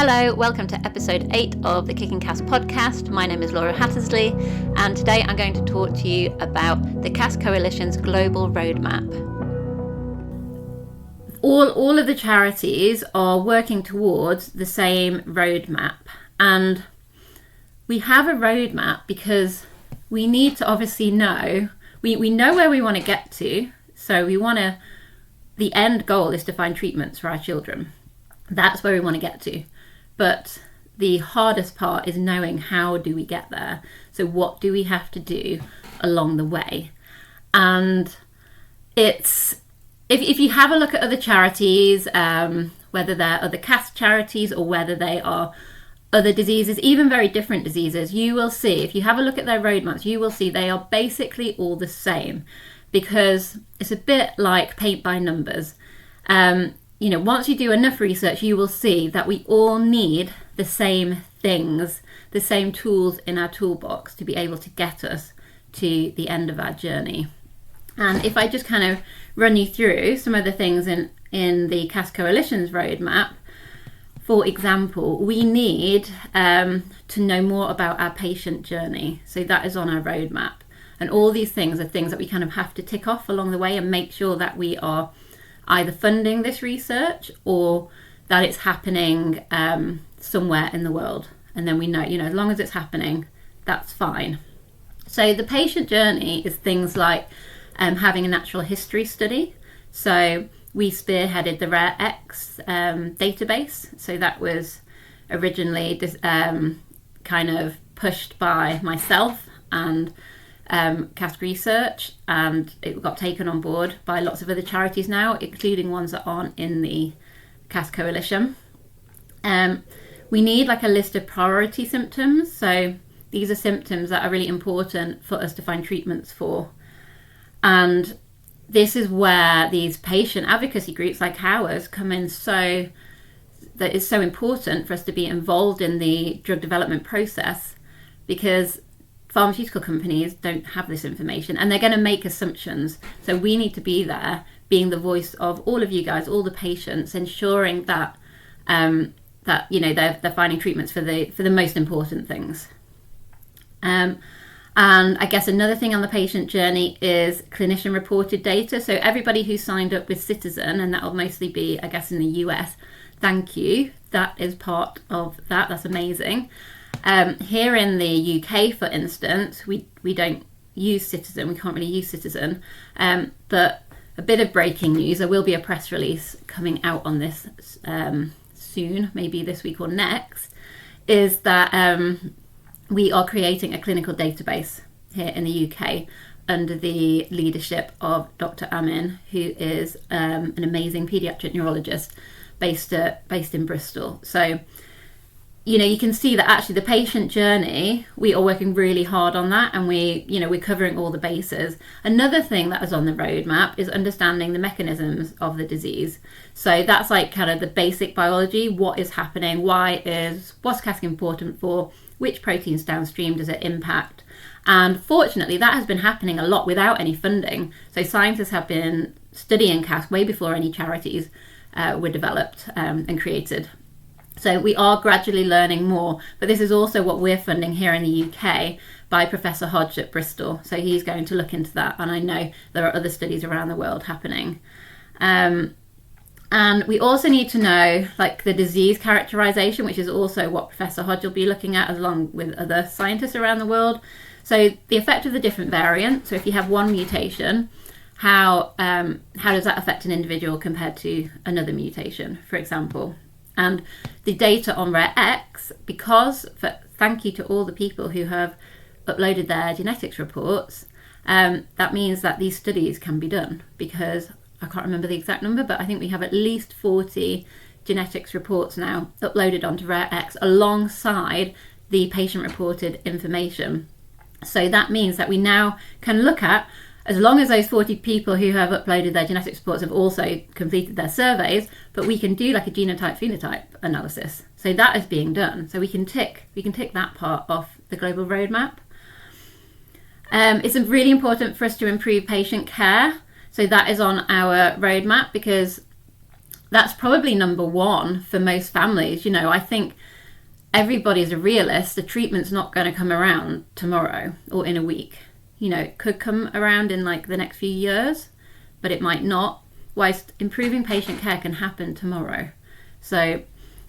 Hello, welcome to episode 8 of the Kicking CASK podcast. My name is Laura Hattersley, and today I'm going to talk to you about the CASK Coalition's global roadmap. All of the charities are working towards the same roadmap, and we have a roadmap because we need to obviously know, we know where we want to get to, so the end goal is to find treatments for our children. That's where we want to get to. But the hardest part is knowing how do we get there. So what do we have to do along the way? And it's, if you have a look at other charities, whether they're other CASK charities or whether they are other diseases, even very different diseases, you will see, if you have a look at their roadmaps, you will see they are basically all the same, because it's a bit like paint by numbers. Once you do enough research, you will see that we all need the same things, the same tools in our toolbox to be able to get us to the end of our journey. And if I just kind of run you through some of the things in the CASK Coalition's roadmap, for example, we need to know more about our patient journey. So that is on our roadmap. And all these things are things that we kind of have to tick off along the way and make sure that we are either funding this research or that it's happening somewhere in the world. And then we know, as long as it's happening, that's fine. So the patient journey is things like having a natural history study. So we spearheaded the Rare X database. So that was originally kind of pushed by myself and CASK Research, and it got taken on board by lots of other charities now, including ones that aren't in the CASK Coalition. We need like a list of priority symptoms. So these are symptoms that are really important for us to find treatments for. And this is where these patient advocacy groups like ours come in, so that it's so important for us to be involved in the drug development process, because pharmaceutical companies don't have this information and they're going to make assumptions. So we need to be there, being the voice of all of you guys, all the patients, ensuring that they're finding treatments for the most important things. And I guess another thing on the patient journey is clinician reported data. So everybody who signed up with Citizen, and that will mostly be, I guess, in the US, thank you. That is part of that. That's amazing. Here in the UK, for instance, we don't use Citizen. We can't really use Citizen. But a bit of breaking news, there will be a press release coming out on this soon, maybe this week or next, is that we are creating a clinical database here in the UK under the leadership of Dr. Amin, who is an amazing paediatric neurologist based in Bristol. So you can see that actually the patient journey, we are working really hard on that, and we're covering all the bases. Another thing that is on the roadmap is understanding the mechanisms of the disease. So that's like kind of the basic biology. What is happening? What's CASK important for? Which proteins downstream does it impact? And fortunately, that has been happening a lot without any funding. So scientists have been studying CASK way before any charities were developed and created. So we are gradually learning more, but this is also what we're funding here in the UK by Professor Hodge at Bristol. So he's going to look into that, and I know there are other studies around the world happening. And we also need to know like the disease characterization, which is also what Professor Hodge will be looking at along with other scientists around the world. So the effect of the different variants. So if you have one mutation, how does that affect an individual compared to another mutation, for example? And the data on Rare X, thank you to all the people who have uploaded their genetics reports, that means that these studies can be done, because I can't remember the exact number, but I think we have at least 40 genetics reports now uploaded onto Rare X alongside the patient reported information. So that means that we now can look at, as long as those 40 people who have uploaded their genetics reports have also completed their surveys, but we can do like a genotype-phenotype analysis. So that is being done. So we can tick that part off the global roadmap. It's really important for us to improve patient care. So that is on our roadmap, because that's probably number one for most families. You know, I think everybody's a realist. The treatment's not going to come around tomorrow or in a week. You know, it could come around in like the next few years, but it might not. Whilst improving patient care can happen tomorrow. So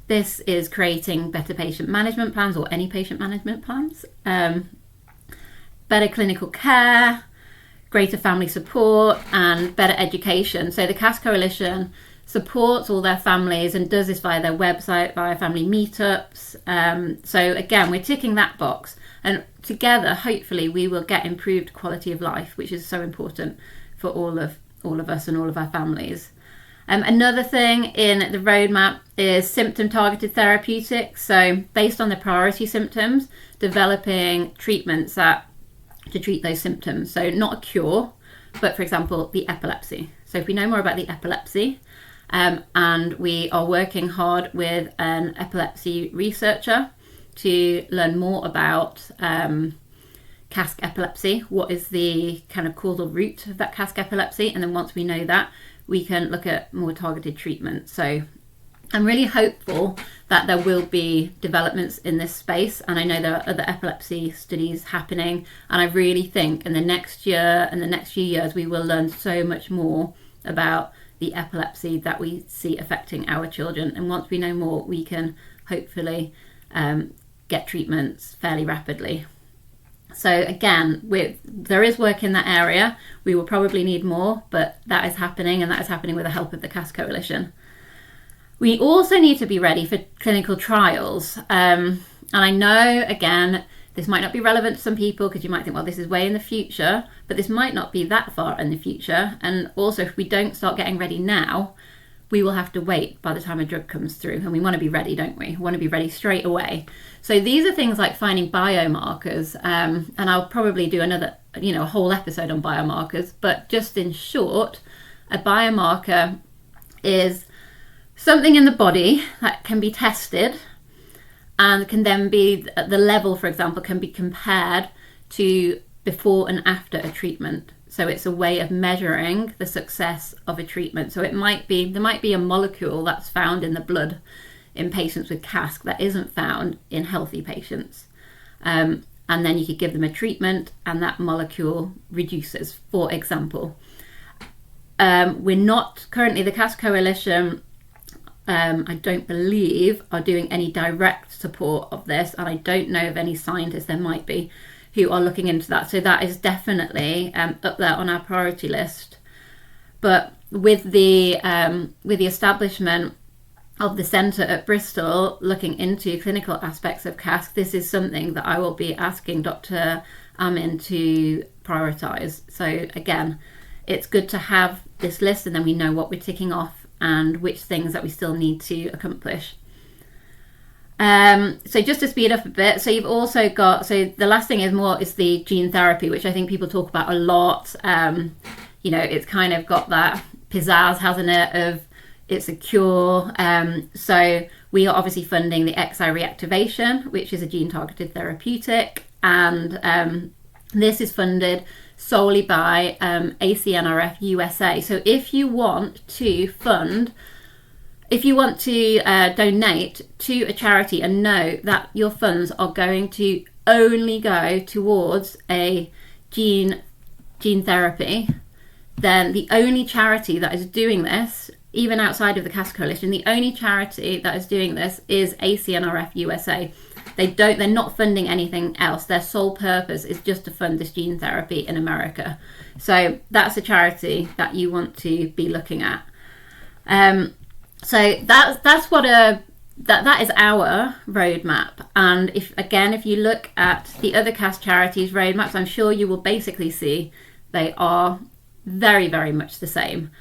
this is creating better patient management plans, or any patient management plans, better clinical care, greater family support, and better education. So the CASK Coalition supports all their families and does this via their website, via family meetups. So again, we're ticking that box, and together, hopefully, we will get improved quality of life, which is so important for all of us and all of our families. Another thing in the roadmap is symptom targeted therapeutics. So based on the priority symptoms, developing treatments to treat those symptoms. So not a cure, but for example, the epilepsy. So if we know more about the epilepsy, and we are working hard with an epilepsy researcher to learn more about CASK epilepsy, what is the kind of causal root of that CASK epilepsy, and then once we know that, we can look at more targeted treatment. So I'm really hopeful that there will be developments in this space, and I know there are other epilepsy studies happening, and I really think in the next year and the next few years we will learn so much more about the epilepsy that we see affecting our children, and once we know more, we can hopefully get treatments fairly rapidly. So again, there is work in that area. We will probably need more, but that is happening, and that is happening with the help of the CASK Coalition. We also need to be ready for clinical trials. And I know, again, this might not be relevant to some people because you might think, well, this is way in the future, but this might not be that far in the future. And also, if we don't start getting ready now, we will have to wait by the time a drug comes through, and we want to be ready, don't we? We want to be ready straight away. So these are things like finding biomarkers, and I'll probably do another, a whole episode on biomarkers, but just in short, a biomarker is something in the body that can be tested and can then be, the level, for example, can be compared to before and after a treatment. So it's a way of measuring the success of a treatment. So there might be a molecule that's found in the blood in patients with CASK that isn't found in healthy patients. And then you could give them a treatment and that molecule reduces, for example. We're not currently, the CASK Coalition, I don't believe, are doing any direct support of this, and I don't know of any scientists, there might be, who are looking into that. So that is definitely up there on our priority list. But with the establishment of the centre at Bristol looking into clinical aspects of CASK, this is something that I will be asking Dr. Amin to prioritise. So again, it's good to have this list, and then we know what we're ticking off and which things that we still need to accomplish. So just to speed up a bit, so you've also got, so the last thing is the gene therapy, which I think people talk about a lot. It's kind of got that pizzazz, hasn't it, of it's a cure. So we are obviously funding the XI reactivation, which is a gene targeted therapeutic, and this is funded solely by ACNRF USA. So if you want to donate to a charity and know that your funds are going to only go towards a gene therapy, then the only charity that is doing this, even outside of the CASK Coalition, the only charity that is doing this is ACNRF USA. They're not funding anything else. Their sole purpose is just to fund this gene therapy in America. So that's a charity that you want to be looking at. So that's what that is our roadmap. And if you look at the other CASK charities roadmaps, I'm sure you will basically see they are very, very much the same.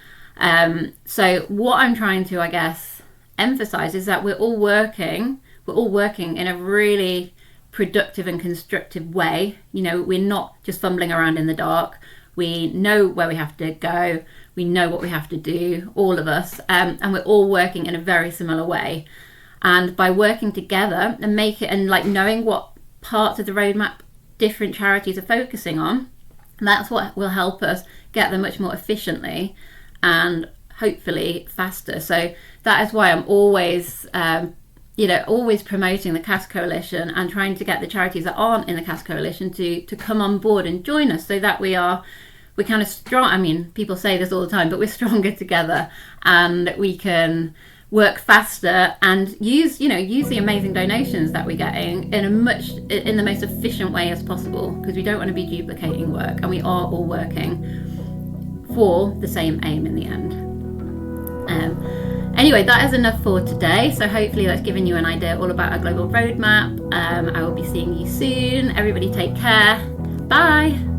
So what I'm trying to, I guess, emphasize is that we're all working in a really productive and constructive way. We're not just fumbling around in the dark. We know where we have to go. We know what we have to do, all of us, and we're all working in a very similar way. And by working together and knowing what parts of the roadmap different charities are focusing on, that's what will help us get them much more efficiently and hopefully faster. So that is why I'm always always promoting the CASK Coalition and trying to get the charities that aren't in the CASK Coalition to come on board and join us, so that we're kind of strong. I mean, people say this all the time, but we're stronger together, and we can work faster and use the amazing donations that we're getting in the most efficient way as possible, because we don't want to be duplicating work, and we are all working for the same aim in the end. Anyway, that is enough for today. So hopefully that's given you an idea all about our global roadmap. I will be seeing you soon. Everybody take care. Bye.